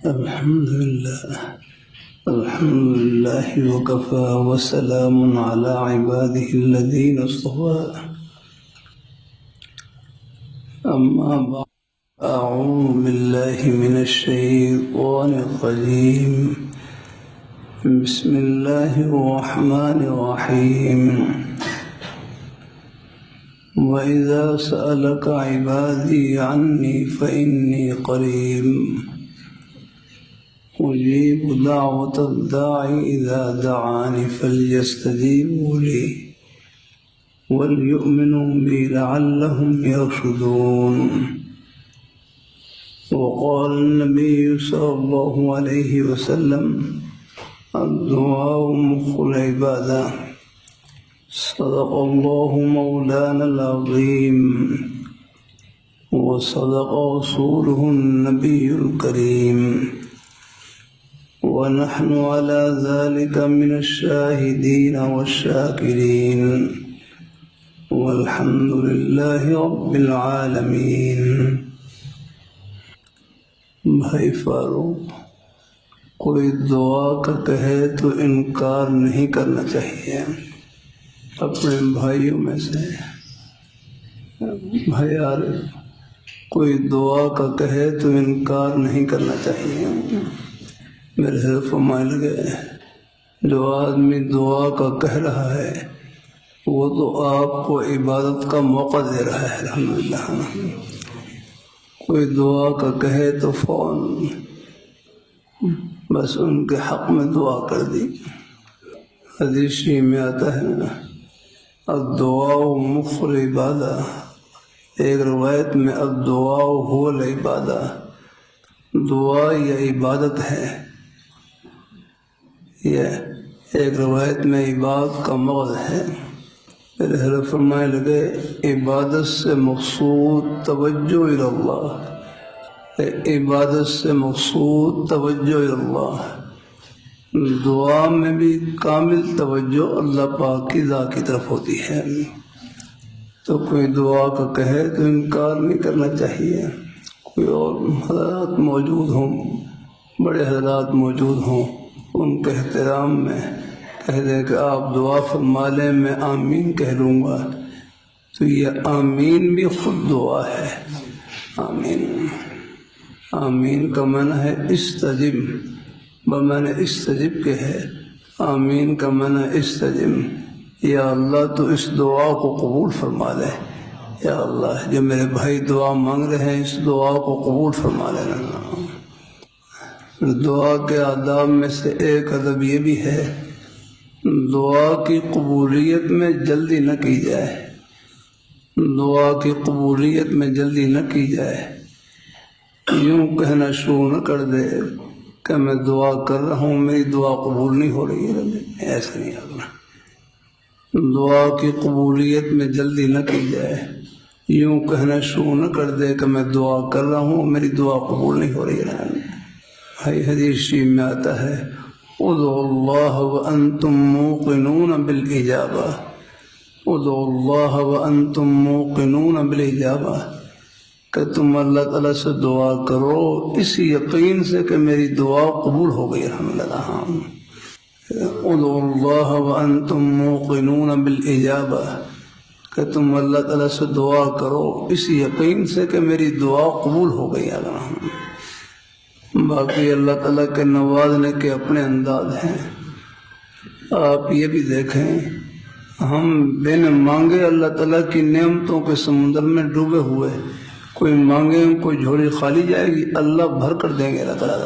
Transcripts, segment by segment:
الحمد لله وكفى وسلام على عباده الذين اصطفى أما بعد أعوذ بالله من الشيطان الرجيم بسم الله الرحمن الرحيم وإذا سألك عبادي عني فإني قريب أجيب دعوة الداعي إذا دعاني فليستجيبوا لي وليؤمنوا بي لعلهم يرشدون وقال النبي صلى الله عليه وسلم الدعاء مخ العبادة صدق الله مولانا العظيم وصدق رسوله النبي الكريم ونحن على ذلك من الشاهدين والشاكرين والحمد لله رب العالمين. بھائی فاروق، کوئی دعا کا کہے تو انکار نہیں کرنا چاہیے. اپنے بھائیوں میں سے بھائی عارف، کوئی دعا کا کہے تو انکار نہیں کرنا چاہیے. میرے حضرت فرمائے لگے جو آدمی دعا کا کہہ رہا ہے وہ تو آپ کو عبادت کا موقع دے رہا ہے. الحمدللہ. کوئی دعا کا کہے تو فوراً بس ان کے حق میں دعا کر دی. حدیث میں آتا ہے الدعاء مخ العبادہ، ایک روایت میں الدعاء هو العبادہ، دعا یہ عبادت ہے. یہ ایک روایت میں عبادت کا مغز ہے. میرے حضرت فرمائے لگے عبادت سے مقصود توجہ الی اللہ، عبادت سے مقصود توجہ الی اللہ. دعا میں بھی کامل توجہ اللہ پاک کی ذات کی طرف ہوتی ہے. تو کوئی دعا کا کہے تو انکار نہیں کرنا چاہیے. کوئی اور حضرات موجود ہوں، بڑے حضرات موجود ہوں، ان کے احترام میں کہہ دیں کہ آپ دعا فرما لیں، میں آمین کہہ لوں گا، تو یہ آمین بھی خود دعا ہے. آمین، آمین کا معنی ہے استجب، بمعنی استجب کے ہے. آمین کا معنی استجب، یا اللہ تو اس دعا کو قبول فرما لے. یا اللہ جو میرے بھائی دعا مانگ رہے ہیں اس دعا کو قبول فرما لینا. دعا کے آداب میں سے ایک ادب یہ بھی ہے دعا کی قبولیت میں جلدی نہ کی جائے. دعا کی قبولیت میں جلدی نہ کی جائے. یوں کہنا شروع نہ کر دے کہ میں دعا کر رہا ہوں میری دعا قبول نہیں ہو رہی ہے. ایسا نہیں کرنا. دعا کی قبولیت میں جلدی نہ کی جائے. یوں کہنا شروع نہ کر دے کہ میں دعا کر رہا ہوں میری دعا قبول نہیں ہو رہی ہے. حدیث شریف میں آتا ہے ادعوا اللہ وانتم موقنون بالاجابہ، ادعوا اللہ وانتم موقنون بالاجابہ، کہ تم اللہ تعالیٰ سے دعا کرو اس یقین سے کہ میری دعا قبول ہو گئی. الحمدللہ. ادعوا اللہ وانتم موقنون بالاجابہ، کہ تم اللہ تعالیٰ سے دعا کرو اس یقین سے کہ میری دعا قبول ہو گئی. باقی اللہ تعالیٰ کے نوازنے کے اپنے انداز ہیں. آپ یہ بھی دیکھیں ہم بن مانگے اللہ تعالیٰ کی نعمتوں کے سمندر میں ڈوبے ہوئے، کوئی مانگے کوئی جھولی خالی جائے گی، اللہ بھر کر دیں گے. اللہ تعالیٰ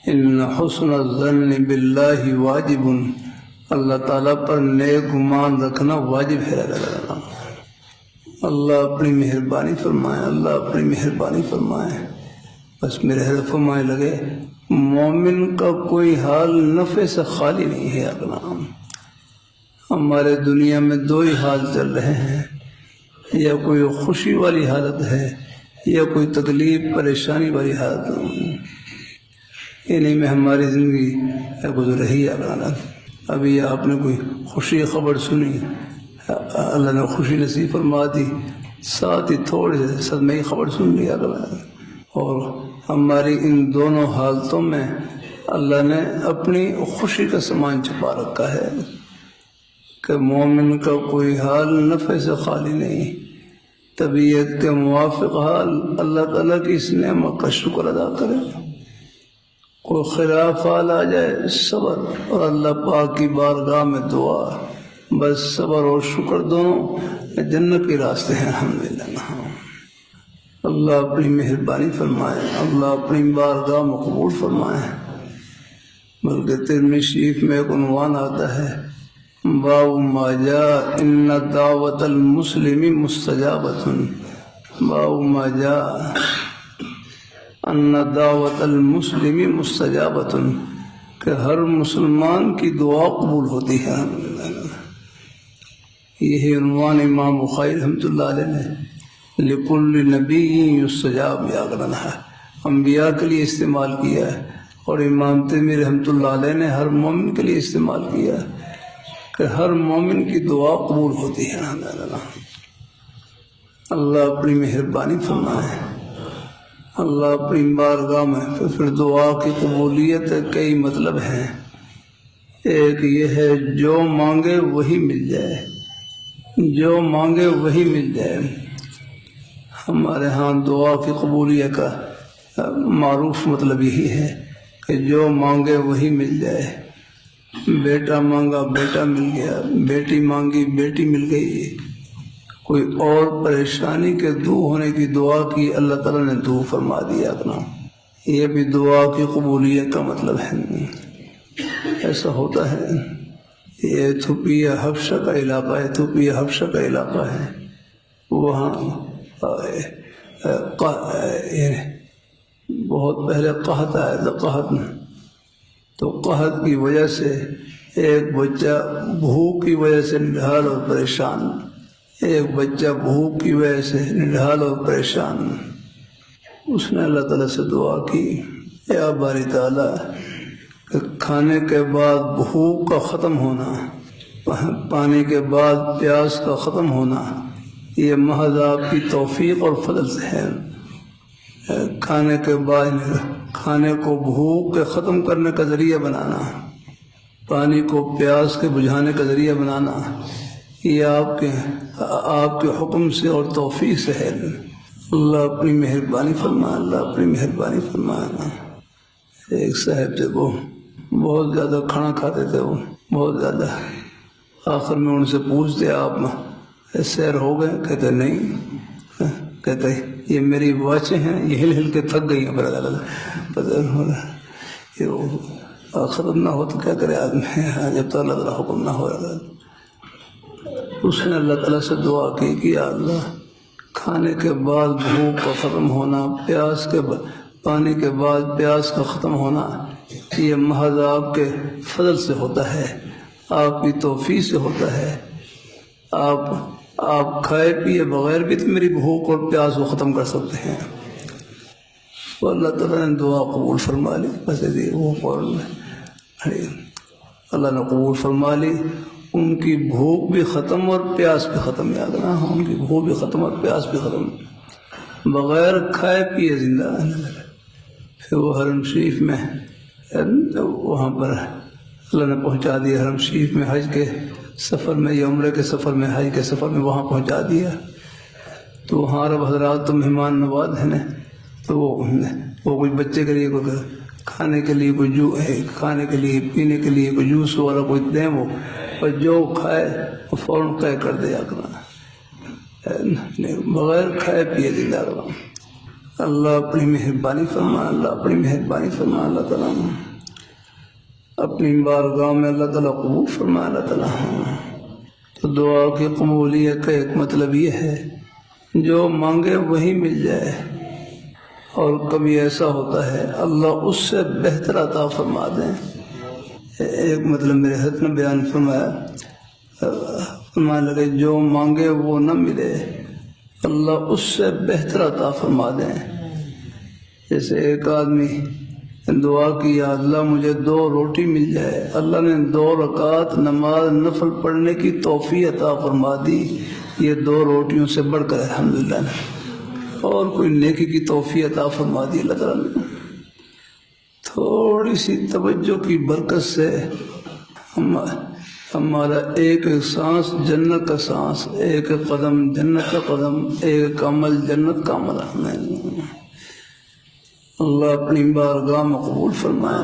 ان حسن الظن باللہ واجب، اللہ تعالیٰ پر نیک گمان رکھنا واجب ہے. اللہ اپنی مہربانی فرمائے، اللہ اپنی مہربانی فرمائے. بس میرے حضرت فرمائے لگے مومن کا کوئی حال نفع سے خالی نہیں ہے. ہمارے دنیا میں دو ہی حال چل رہے ہیں، یا کوئی خوشی والی حالت ہے یا کوئی تکلیف پریشانی والی حالت. انہیں میں ہماری زندگی گزر رہی ہے. ابھی آپ نے کوئی خوشی خبر سنی، اللہ نے خوشی نصیب فرما دی، ساتھ ہی تھوڑے سے صدمے کی خبر سن لیا. اور ہماری ان دونوں حالتوں میں اللہ نے اپنی خوشی کا سامان چھپا رکھا ہے کہ مومن کا کوئی حال نفع سے خالی نہیں، طبیعت کے موافق حال اللہ تعالیٰ کی اس نعمت کا شکر ادا کرے، کوئی خلاف حال آ جائے صبر اور اللہ پاک کی بارگاہ میں دعا، بس صبر اور شکر دونوں جنت کے راستے ہیں الحمدللہ۔ اللہ اپنی مہربانی فرمائے، اللہ اپنی بارگاہ میں قبول فرمائے۔ بلکہ ترمذی شریف میں ایک عنوان آتا ہے، باب ما جاء ان دعوت المسلم مستجابۃ، باب ما جاء ان دعوت المسلم مستجابۃ، کہ ہر مسلمان کی دعا قبول ہوتی ہے۔ یہی عنوان امام بخاری رحمۃ اللہ علیہ نے لکل نبی یستجاب ہے، انبیاء کے لیے استعمال کیا ہے، اور امام ترمذی رحمۃ اللہ علیہ نے ہر مومن کے لیے استعمال کیا ہے کہ ہر مومن کی دعا قبول ہوتی ہے۔ اللہ اپنی مہربانی فرمائے، اللہ اپنی بارگاہ میں پھر دعا کی قبولیت کئی مطلب ہیں۔ ایک یہ ہے جو مانگے وہی مل جائے، جو مانگے وہی مل جائے۔ ہمارے ہاں دعا کی قبولیت کا معروف مطلب یہی ہے کہ جو مانگے وہی مل جائے۔ بیٹا مانگا بیٹا مل گیا، بیٹی مانگی بیٹی مل گئی، کوئی اور پریشانی کے دور ہونے کی دعا کی اللہ تعالیٰ نے دور فرما دیا اپنا، یہ بھی دعا کی قبولیت کا مطلب ہے۔ ایسا ہوتا ہے، یہ ایتھوپیا حبشہ کا علاقہ ہے، ایتھوپیا حبشہ کا علاقہ ہے، وہاں بہت پہلے قحط آیا تھا، قحط تو قحط کی وجہ سے ایک بچہ بھوک کی وجہ سے نڈھال اور پریشان، ایک بچہ بھوک کی وجہ سے نڈھال اور پریشان، اس نے اللہ تعالیٰ سے دعا کی، یا باری تعالیٰ کہ کھانے کے بعد بھوک کا ختم ہونا، پانی کے بعد پیاس کا ختم ہونا، یہ محض آپ کی توفیق اور فضل سے ہے۔ کھانے کے بعد کھانے کو بھوک کے ختم کرنے کا ذریعہ بنانا، پانی کو پیاس کے بجھانے کا ذریعہ بنانا، یہ آپ کے حکم سے اور توفیق سے ہے۔ اللہ اپنی مہربانی فرمائے، اللہ اپنی مہربانی فرمائے۔ ایک صاحب تھے، وہ بہت زیادہ کھانا کھاتے تھے، وہ بہت زیادہ۔ آخر میں ان سے پوچھتے آپ سیر ہو گئے؟ کہتے نہیں، کہتے یہ میری واچیں ہیں، یہ ہل ہل کے تھک گئی ہیں، یہ ختم نہ ہو تو کیا کرے آدمی، جب تو اللہ تعالیٰ حکم نہ ہو رہا۔ اس نے اللہ تعالیٰ سے دعا کی کہ یا اللہ کھانے کے بعد بھوک کا ختم ہونا، پانی کے بعد پیاس کا ختم ہونا، یہ محض آپ کے فضل سے ہوتا ہے، آپ کی توفیق سے ہوتا ہے۔ آپ کھائے پیے بغیر بھی تو میری بھوک اور پیاس کو ختم کر سکتے ہیں۔ تو اللہ تعالیٰ نے دعا قبول فرما لی، بس وہ فوراً اللہ نے قبول فرما لی، ان کی بھوک بھی ختم اور پیاس بھی ختم، یاد رہا، ان کی بھوک بھی ختم اور پیاس بھی ختم، بغیر کھائے پیے زندہ۔ پھر وہ حرم شریف میں وہاں پر اللہ نے پہنچا دیا، حرم شریف میں حج کے سفر میں یا عمرے کے سفر میں، حج کے سفر میں وہاں پہنچا دیا۔ تو وہاں عرب حضرات تو مہمان نواز ہیں، تو وہ کوئی بچے کے لیے کوئی کھانے کے لیے کوئی کھانے کے لیے پینے کے لیے کوئی جوس والا کوئی دیں، وہ اور جو کھائے وہ فوراً طے کر دیا کرنا، بغیر کھائے پیے زندہ رہا۔ اللہ اپنی مہربانی فرما، اللہ اپنی مہربانی فرما، اللہ تعالیٰ اپنی بارگاہ میں اللہ تعالیٰ قبول فرما، اللہ تعالیٰ۔ تو دعا کی قبولیت کا ایک مطلب یہ ہے جو مانگے وہی مل جائے، اور کبھی ایسا ہوتا ہے اللہ اس سے بہتر عطا فرما دیں۔ ایک مطلب میرے حضرت نے بیان فرمایا لگے جو مانگے وہ نہ ملے، اللہ اس سے بہتر عطا فرما دیں۔ جیسے ایک آدمی دعا کی یا اللہ مجھے 2 روٹی مل جائے، اللہ نے 2 رکعت نماز نفل پڑھنے کی توفیق عطا فرما دی، یہ 2 روٹیوں سے بڑھ کر الحمدللہ۔ اور کوئی نیکی کی توفیق عطا فرما دی اللہ تعالیٰ نے۔ تھوڑی سی توجہ کی برکت سے ہمارا ایک ایک سانس جنت کا سانس، ایک ایک قدم جنت کا قدم، ایک عمل جنت کا عمل اللہ اپنی بارگاہ میں قبول فرمائے۔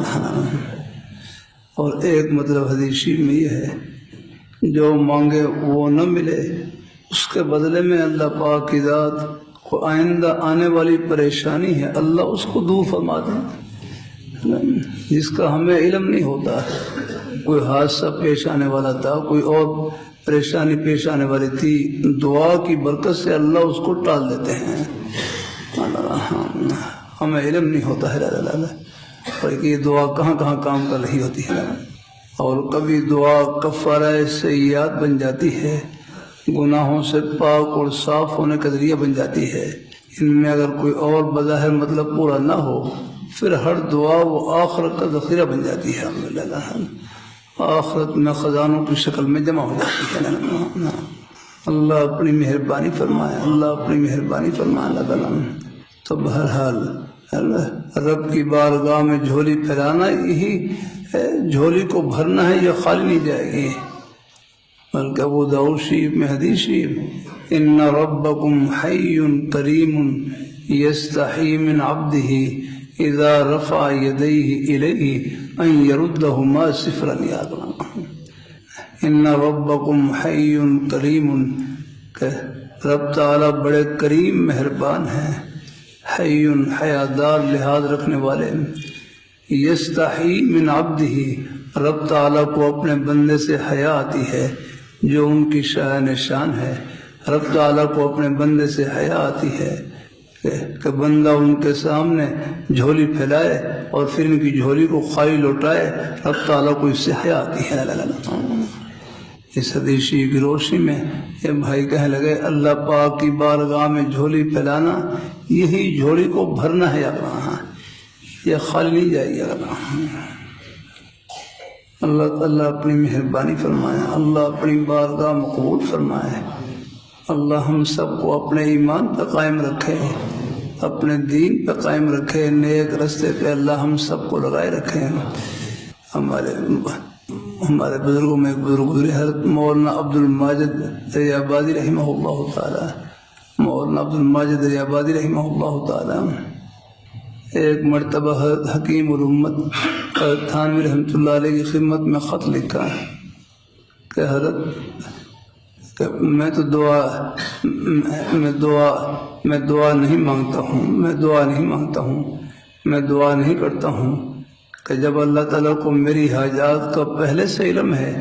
اور ایک مطلب حدیث میں یہ ہے، جو مانگے وہ نہ ملے، اس کے بدلے میں اللہ پاک کی ذات کو آئندہ آنے والی پریشانی ہے اللہ اس کو دور فرما دیں، جس کا ہمیں علم نہیں ہوتا۔ کوئی حادثہ پیش آنے والا تھا، کوئی اور پریشانی پیش آنے والی تھی، دعا کی برکت سے اللہ اس کو ٹال دیتے ہیں۔ ہمیں علم نہیں ہوتا ہے اور یہ دعا کہاں کہاں کام کر رہی ہوتی ہے، اور کبھی دعا کفارہ سیئات بن جاتی ہے، گناہوں سے پاک اور صاف ہونے کا ذریعہ بن جاتی ہے۔ ان میں اگر کوئی اور بظاہر مطلب پورا نہ ہو، پھر ہر دعا وہ آخرت کا ذخیرہ بن جاتی ہے، آخرت میں خزانوں کی شکل میں جمع ہو جاتی ہے۔ اللہ اپنی مہربانی فرمائے، اللہ اپنی مہربانی فرمائے اللہ تعالیٰ۔ تو بہرحال رب کی بارگاہ میں جھولی پھیلانا یہی ہے، جھولی کو بھرنا ہے، یہ خالی نہیں جائے گی۔ بلکہ ابو داؤد شریف میں حدیث شریف، ان ربکم حی کریم یستحی من عبدہ اذا رفع یدیہ الیہ ان یردہما صفرا یاد۔ ان ربکم حی کریم، کہ رب تعالیٰ بڑے کریم مہربان ہیں، حی حیادار لحاظ رکھنے والے، یستحی من عبدہ، رب تعالیٰ کو اپنے بندے سے حیا آتی ہے، جو ان کی شان شان ہے۔ رب تعالیٰ کو اپنے بندے سے حیا آتی ہے کہ بندہ ان کے سامنے جھولی پھیلائے اور پھر ان کی جھولی کو خالی لوٹائے، رب تعالیٰ کو اس سے حیا آتی ہے۔ اس حدیث کی روشنی میں یہ بھائی کہنے لگے، اللہ پاک کی بارگاہ میں جھولی پھیلانا یہی جھولی کو بھرنا ہے، یہ خالی نہیں جائے گی۔ اللہ تعالیٰ اپنی مہربانی فرمائے، اللہ اپنی بارگاہ میں قبول فرمائے۔ اللہ ہم سب کو اپنے ایمان پہ قائم رکھے، اپنے دین پہ قائم رکھے، نیک رستے پہ اللہ ہم سب کو لگائے رکھے۔ ہمارے بزرگوں میں ایک بزرگ گزرے، حضرت مولانا عبد الماجد دریا آبادی رحمہ اللہ تعالی، مولانا عبد الماجد دریا آبادی رحمہ اللہ تعالی، ایک مرتبہ حضرت حکیم الامت حضرت تھانوی رحمۃ اللہ علیہ کی خدمت میں خط لکھا کہ حضرت کہ میں دعا نہیں مانگتا ہوں، میں دعا نہیں کرتا ہوں، کہ جب اللہ تعالیٰ کو میری حاجات کا پہلے سے علم ہے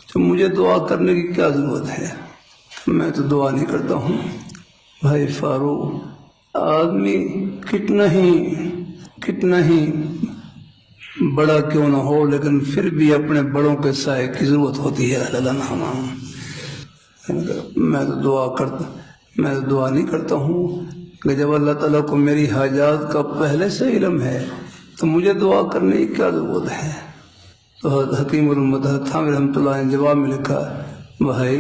تو مجھے دعا کرنے کی کیا ضرورت ہے، میں تو دعا نہیں کرتا ہوں۔ بھائی فاروق، آدمی کتنا ہی بڑا کیوں نہ ہو، لیکن پھر بھی اپنے بڑوں کے سائے کی ضرورت ہوتی ہے۔ میں تو دعا نہیں کرتا ہوں کہ جب اللہ تعالیٰ کو میری حاجات کا پہلے سے علم ہے تو مجھے دعا کرنے کی کیا ضرورت ہے۔ تو حضرت حکیم الامت حضرت تھانوی رحمۃ اللہ نے جواب میں لکھا، بھائی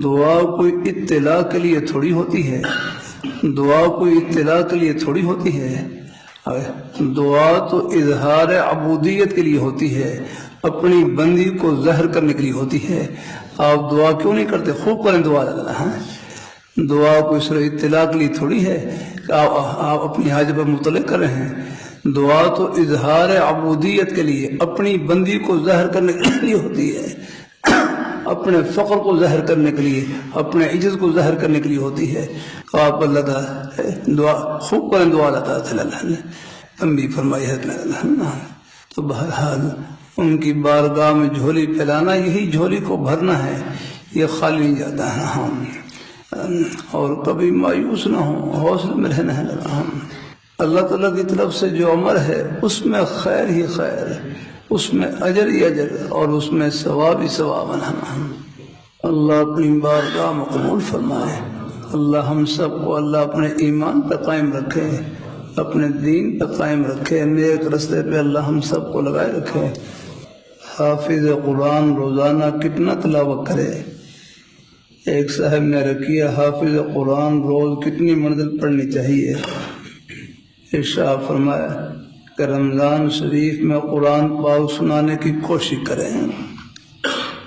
دعا کوئی اطلاع کے لیے تھوڑی ہوتی ہے، دعا کوئی اطلاع کے لیے تھوڑی ہوتی ہے، دعا تو اظہار عبودیت کے لیے ہوتی ہے، اپنی بندی کو ظاہر کرنے کے لیے ہوتی ہے۔ آپ دعا کیوں نہیں کرتے؟ خوب کریں دعا لگنا ہے، دعا کوئی صرف اطلاع کے لیے تھوڑی ہے کہ آپ اپنی حاجت پر مطلع کر رہے ہیں۔ دعا تو اظہار عبودیت کے لیے، اپنی بندی کو ظاہر کرنے کے لیے ہوتی ہے، اپنے فقر کو ظاہر کرنے کے لیے، اپنے عجز کو ظاہر کرنے کے لیے ہوتی ہے۔ آپ اللہ تعالیٰ دعا خوب کریں، دعا اللہ نے تنبیہ فرمائی ہے۔ تو بہرحال ان کی بارگاہ میں جھولی پھیلانا یہی جھولی کو بھرنا ہے، یہ خالی نہیں جاتا ہے۔ اور کبھی مایوس نہ ہوں، حوصلے میں رہنا ہے۔ اللہ تعالیٰ کی طرف سے جو عمل ہے اس میں خیر ہی خیر، اس میں اجر ہی اجر، اور اس میں ثواب ہی ثواب۔ اللہ اپنی بارگاہ میں قبول فرمائے، اللہ ہم سب کو اللہ اپنے ایمان پہ قائم رکھے، اپنے دین پہ قائم رکھے، نیک رستے پہ اللہ ہم سب کو لگائے رکھے۔ حافظ قرآن روزانہ کتنا تلاوت کرے، ایک صاحب نے رکیہ حافظ قرآن روز کتنی منزل پڑھنی چاہیے؟ ارشاد فرمایا کہ رمضان شریف میں قرآن پاک سنانے کی کوشش کریں۔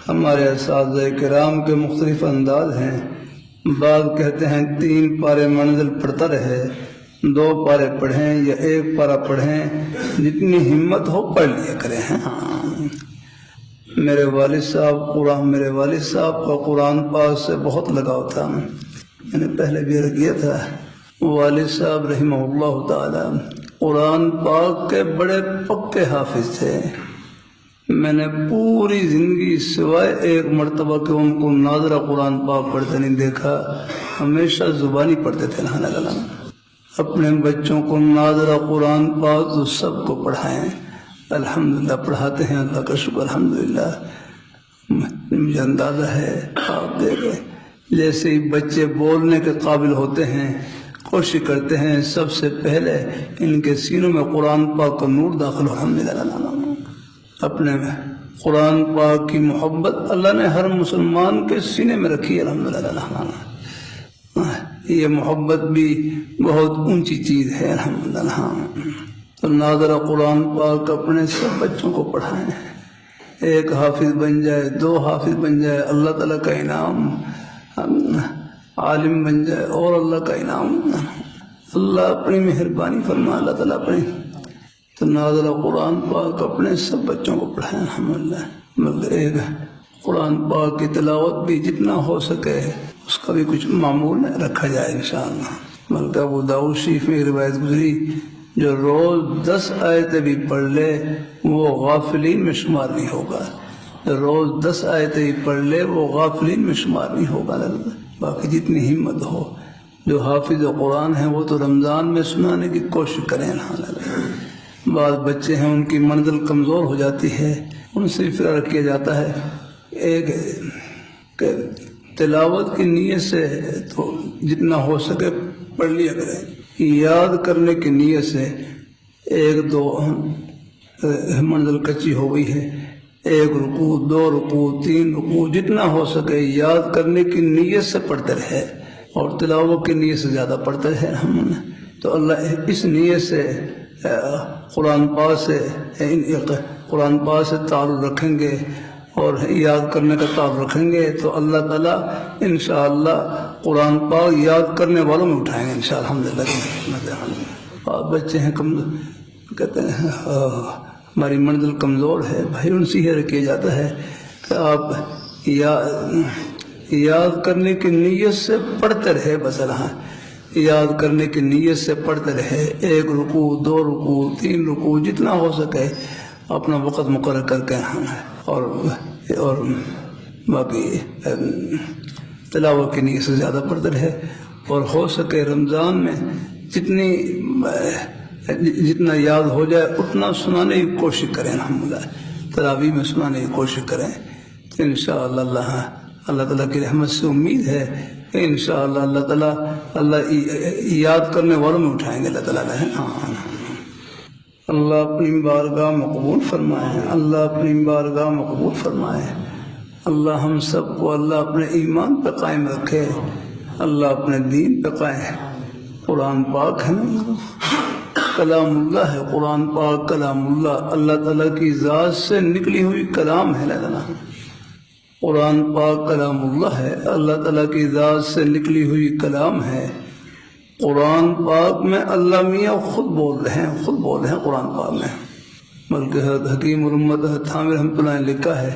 ہمارے اساتذہ کرام کے مختلف انداز ہیں، بعض کہتے ہیں 3 پارے منزل پڑھتا رہے، 2 پارے پڑھیں یا 1 پارہ پڑھیں، جتنی ہمت ہو پڑھ لیا کریں۔ میرے والد صاحب کا قرآن پاک سے بہت لگاؤ تھا، میں نے پہلے بھی عرض کیا تھا۔ والد صاحب رحمہ اللہ تعالی قرآن پاک کے بڑے پکے حافظ تھے۔ میں نے پوری زندگی سوائے 1 مرتبہ کہ ان کو ناظرہ قرآن پاک پڑھتے نہیں دیکھا، ہمیشہ زبانی پڑھتے تھے۔ اپنے بچوں کو ناظرہ قرآن پاک تو سب کو پڑھائیں، الحمدللہ پڑھاتے ہیں، اللہ کا شکر الحمدللہ۔ مجھے اندازہ ہے آپ دیکھیں جیسے ہی بچے بولنے کے قابل ہوتے ہیں کوشش کرتے ہیں سب سے پہلے ان کے سینوں میں قرآن پاک کا نور داخل ہو۔ الحمدللہ اپنے قرآن پاک کی محبت اللہ نے ہر مسلمان کے سینے میں رکھی ہے، الحمدللہ۔ یہ محبت بھی بہت اونچی چیز ہے، الحمدللہ۔ تو ناظرہ قرآن پاک اپنے سب بچوں کو پڑھائیں، 1 حافظ بن جائے، 2 حافظ بن جائے، اللہ تعالیٰ کا انعام، عالم بن جائے اور اللہ کا انعام، اللہ اپنی مہربانی فرما، اللہ تعالیٰ اپنی۔ تو ناظرہ قرآن پاک اپنے سب بچوں کو پڑھائیں، الحمدللہ۔ مگر ایک قرآن پاک کی تلاوت بھی جتنا ہو سکے اس کا بھی کچھ معمول رکھا جائے انشاءاللہ۔ بلکہ ابو داؤد شریف میں روایت گزری جو روز 10 آیتیں بھی پڑھ لے وہ غافلین میں شمار نہیں ہوگا، جو روز 10 آیتیں بھی پڑھ لے وہ غافلین میں شمار نہیں ہوگا۔ باقی جتنی ہمت ہو، جو حافظ قرآن ہیں وہ تو رمضان میں سنانے کی کوشش کریں۔ بعض بچے ہیں ان کی منزل کمزور ہو جاتی ہے، ان سے فرار کیا جاتا ہے۔ ایک کہ تلاوت کی نیت سے تو جتنا ہو سکے پڑھ لیا کریں، یاد کرنے کی نیت سے 1-2 منزل کچی ہو گئی ہے، 1 رکوع 2 رکوع 3 رکوع جتنا ہو سکے یاد کرنے کی نیت سے پڑھتے رہے اور تلاوت کی نیت سے زیادہ پڑھتے رہے۔ تو اللہ اس نیت سے قرآن پاک سے تعلق رکھیں گے اور یاد کرنے کا تعلق رکھیں گے تو اللہ تعالیٰ انشاءاللہ قرآن پاک یاد کرنے والوں میں اٹھائیں گے انشاءاللہ، الحمدللہ۔ اور بچے ہیں کہتے ہیں ہماری منزل کمزور ہے، بھائی ان سے یہ کیا جاتا ہے کہ آپ یاد کرنے کی نیت سے پڑھتے رہے، بس یاد کرنے کی نیت سے پڑھتے رہے، 1 رکوع 2 رکوع 3 رکوع جتنا ہو سکے اپنا وقت مقرر کر کے اور باقی تلاوت کی نیت سے زیادہ پڑھتے رہے، اور ہو سکے رمضان میں جتنا یاد ہو جائے اتنا سنانے کی کوشش کریں، الحمدللہ تراویح میں سنانے کی کوشش کریں۔ انشاءاللہ اللہ تعالیٰ کی رحمت سے امید ہے کہ انشاءاللہ اللہ یاد کرنے والوں میں اٹھائیں گے، اللہ تعالیٰ اللہ اپنی بارگاہ میں قبول فرمائے، اللہ اپنی بارگاہ میں قبول فرمائے۔ اللہ ہم سب کو اللہ اپنے ایمان پہ قائم رکھے، اللہ اپنے دین پہ قائم۔ قرآن پاک ہے نا، کلام اللہ ہے، قرآن پاک کلام اللہ، اللہ تعالیٰ کی ذات سے نکلی ہوئی کلام ہے۔ قرآن پاک کلام اللہ ہے، اللہ تعالیٰ کی ذات سے نکلی ہوئی کلام ہے۔ قرآن پاک میں اللہ میاں خود بول رہے ہیں قرآن پاک میں، بلکہ حکیم الامت تھانوی رحمۃ اللہ نے لکھا ہے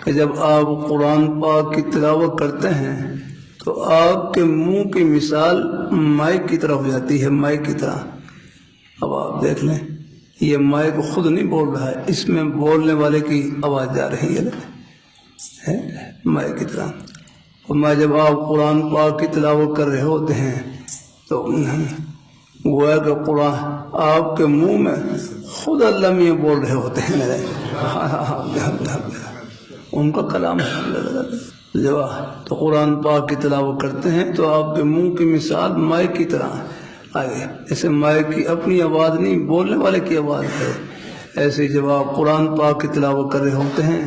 کہ جب آپ قرآن پاک کی تلاوت کرتے ہیں تو آپ کے منہ کی مثال مائک کی طرح ہو جاتی ہے، مائک کی طرح۔ اب آپ دیکھ لیں یہ مائک خود نہیں بول رہا ہے، اس میں بولنے والے کی آواز جا رہی ہے مائک کی طرح۔ اور جب آپ قرآن پاک کی تلاوت کر رہے ہوتے ہیں تو گویا کہ قرآن آپ کے منہ میں خود اللہ میاں بول رہے ہوتے ہیں، ان کا کلام ہے۔ جب تو قرآن پاک کی تلاوت کرتے ہیں تو آپ کے منہ کی مثال مائک کی طرح آگے، جیسے مائک کی اپنی آواز نہیں بولنے والے کی آواز ہے، ایسے جب آپ قرآن پاک کی تلاوت کر رہے ہوتے ہیں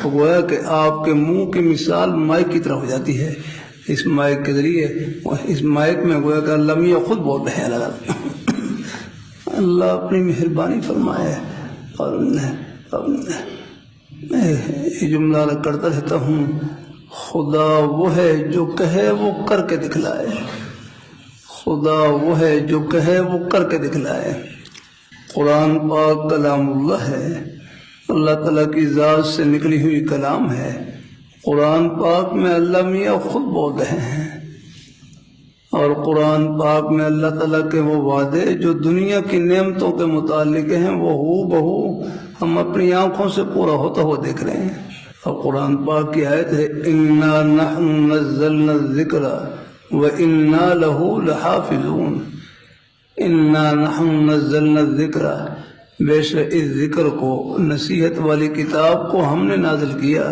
تو گویا کہ آپ کے منہ کی مثال مائک کی طرح ہو جاتی ہے۔ اس مائک کے ذریعے اس مائک میں گویا کہ اللہ میاں خود بول رہے ہیں اللہ اپنی مہربانی فرمائے۔ اور یہ جملہ کرتا رہتا ہوں، خدا وہ ہے جو کہے وہ کر کے دکھلائے، خدا وہ ہے جو کہے وہ کر کے دکھلائے۔ قرآن پاک کلام اللہ ہے، اللہ تعالیٰ کی ذات سے نکلی ہوئی کلام ہے۔ قرآن پاک میں اللہ میاں خود بول رہے ہیں، اور قرآن پاک میں اللہ تعالیٰ کے وہ وعدے جو دنیا کی نعمتوں کے متعلق ہیں وہ ہو بہو ہم اپنی آنکھوں سے پورا ہوتا ہوا دیکھ رہے ہیں۔ اور قرآن پاک کی آیت ہے اِنَّا نَحْنُ نَزَّلْنَا الذِّكْرَ وَإِنَّا لَهُ لَحَافِظُونَ۔ اِنَّا نَحْنُ نَزَّلْنَا الذِّكْرَ، بے شک اس ذکر کو، نصیحت والی کتاب کو ہم نے نازل کیا۔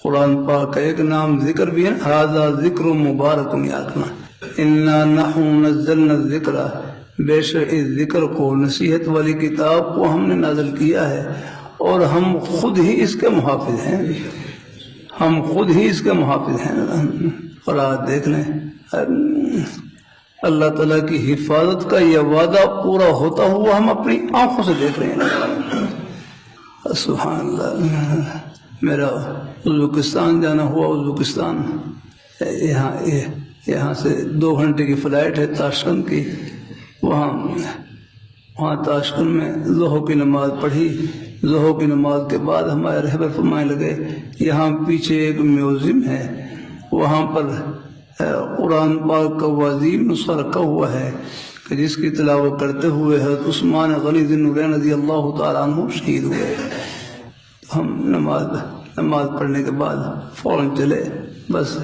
قرآن پاک کا ایک نام ذکر بھی ہے، ھذا ذکر مبارک، یاد رکھنا۔ اِنَّا نَحْنُ نَزَّلْنَا الذِّكْرَ، بے شک اس ذکر کو، نصیحت والی کتاب کو ہم نے نازل کیا ہے، اور ہم خود ہی اس کے محافظ ہیں، ہم خود ہی اس کے محافظ ہیں۔ اور آج دیکھ لیں اللہ تعالیٰ کی حفاظت کا یہ وعدہ پورا ہوتا ہوا ہم اپنی آنکھوں سے دیکھ رہے ہیں۔ سبحان اللہ۔ میرا ازبکستان جانا ہوا، ازبکستان یہاں سے 2 گھنٹے کی فلائٹ ہے تاشکند کی۔ وہاں تاشکند میں ظہر کی نماز پڑھی۔ ظہر کی نماز کے بعد ہمارے رہبر فرمانے لگے یہاں پیچھے ایک میوزیم ہے، وہاں پر قرآن پاک کا وہ عظیم نسخہ رکھا ہوا ہے کہ جس کی تلاوت کرتے ہوئے حضرت عثمان غنی ذی النورین رضی اللہ تعالیٰ عنہ شہید ہوئے۔ ہم نماز پڑھنے کے بعد فوراً چلے، بس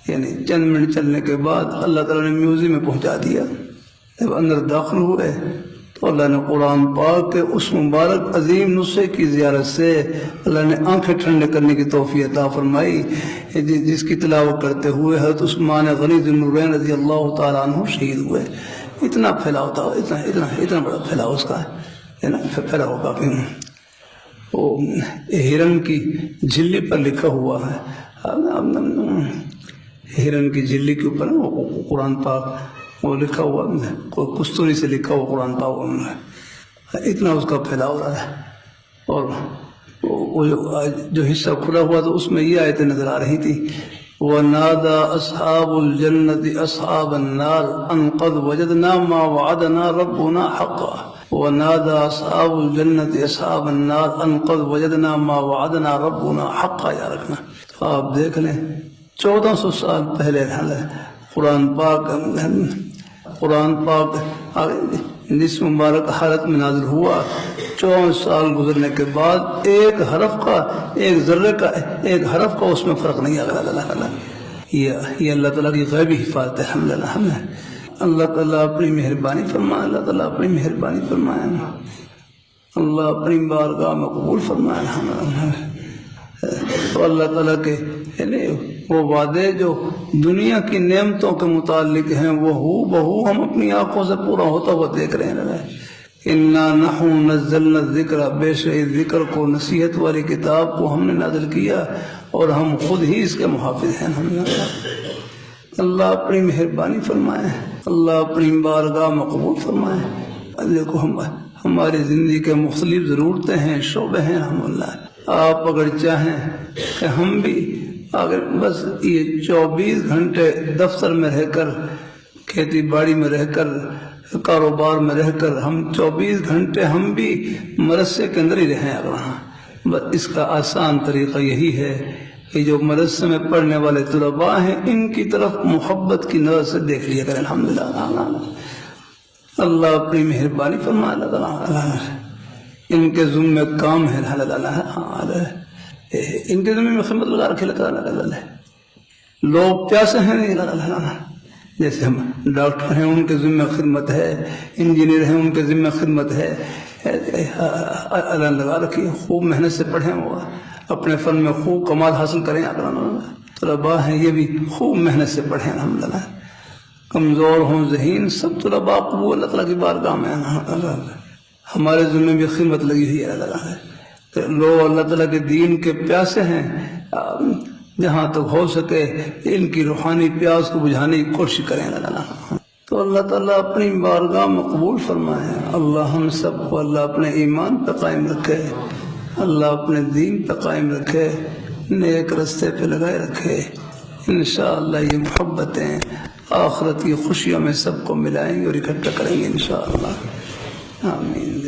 یعنی چند منٹ چلنے کے بعد اللہ تعالیٰ نے میوزیم میں پہنچا دیا۔ جب اندر داخل ہوئے تو اللہ نے قرآن پاک کے اس مبارک عظیم نسخے کی زیارت سے اللہ نے آنکھیں ٹھنڈے کرنے کی توفیق عطا فرمائی، جس کی تلاوت کرتے ہوئے حضرت عثمان غنی ذی النورین رضی اللہ تعالیٰ عنہ شہید ہوئے۔ اتنا پھیلاؤ تھا، اتنا بڑا پھیلاؤ اس کا ہے نا، پھیلاؤ کافی۔ وہ ہرن کی جھلی پر لکھا ہوا ہے، ہرن کی جھلی کے اوپر قرآن پاک وہ لکھا ہوا، کستوری سے لکھا ہوا قرآن پاک، اتنا اس کا پھیلاؤ رہا ہے۔ اور وہ جو حصہ کھلا ہوا تو اس میں یہ آیتیں نظر آ رہی تھی، وَنَادَى أَصْحَابُ الْجَنَّةِ أَصْحَابَ النَّارِ أَنْ قَدْ وَجَدْنَا مَا وَعَدَنَا رَبُّنَا حَقًّا وَنَادَى أَصْحَابُ الْجَنَّةِ أَصْحَابَ النَّارِ أَنْ قَدْ وَجَدْنَا مَا وَعَدَنَا رَبُّنَا حَقًّا۔ یا رکھنا تو آپ دیکھ لیں 1400 سال پہلے قرآن پاک جس مبارک حالت میں نازل ہوا، 14 سال گزرنے کے بعد ایک حرف کا، ایک ذرے کا، ایک حرف کا اس میں فرق نہیں آگا۔ یہ اللہ تعالیٰ کی غیبی حفاظت ہے۔ الحمدللہ اللہ تعالیٰ اپنی مہربانی فرمائے، اللہ تعالیٰ اپنی مہربانی فرمائے، اللہ اپنی بارگاہ میں قبول فرمائے۔ تو اللہ تعالیٰ کے وہ وعدے جو دنیا کی نعمتوں کے متعلق ہیں وہ ہو بہو ہم اپنی آنکھوں سے پورا ہوتا ہوا دیکھ رہے ہیں۔ اِنَّا نَحْنُ نَزَّلْنَا الذِّكْرَ، بے شک ذکر کو، نصیحت والی کتاب کو ہم نے نازل کیا اور ہم خود ہی اس کے محافظ ہیں۔ اللہ اپنی مہربانی فرمائے، اللہ اپنی بارگاہ میں قبول فرمائے۔ دیکھو ہماری زندگی کے مختلف ضرورتیں ہیں، شعبے ہیں، الحمدللہ۔ آپ اگر چاہیں کہ ہم بھی اگر بس یہ 24 گھنٹے دفتر میں رہ کر، کھیتی باڑی میں رہ کر، کاروبار میں رہ کر، ہم 24 گھنٹے ہم بھی مدرسے کے اندر ہی رہیں، اگر بس اس کا آسان طریقہ یہی ہے کہ جو مدرسے میں پڑھنے والے طلباء ہیں ان کی طرف محبت کی نظر سے دیکھ لیا کریں۔ الحمدللہ اللہ اپنی مہربانی فرمائے، اللہ تعالیٰ ان کے ذمہ کام ہے، ان کے ذمہ میں خدمت لگا رکھے اللہ۔ لوگ پیاسے ہیں نہیں، جیسے ہم ڈاکٹر ہیں ان کے ذمہ خدمت ہے، انجینئر ہیں ان کے ذمہ خدمت ہے، اللہ لگا رکھی، خوب محنت سے پڑھیں، وہ اپنے فن میں خوب کمال حاصل کریں۔ طلباء ہیں یہ بھی خوب محنت سے پڑھیں، الحمدللہ۔ کمزور ہوں ذہین سب طلباء قبول اللہ تعالیٰ کی بارگاہ میں، ہمارے ذمہ بھی خدمت لگی ہوئی ہے۔ لوگ اللہ تعالیٰ کے دین کے پیاسے ہیں، جہاں تک ہو سکے ان کی روحانی پیاس کو بجھانے کی کوشش کریں اللہ. تو اللہ تعالیٰ اپنی بارگاہ میں قبول فرمائے. اللہ ہم سب کو اللہ اپنے ایمان پہ قائم رکھے, اللہ اپنے دین پہ قائم رکھے, نیک رستے پہ لگائے رکھے. انشاءاللہ یہ محبتیں آخرت کی خوشیوں میں سب کو ملائیں گے اور اکٹھا کریں گے انشاءاللہ. آمین.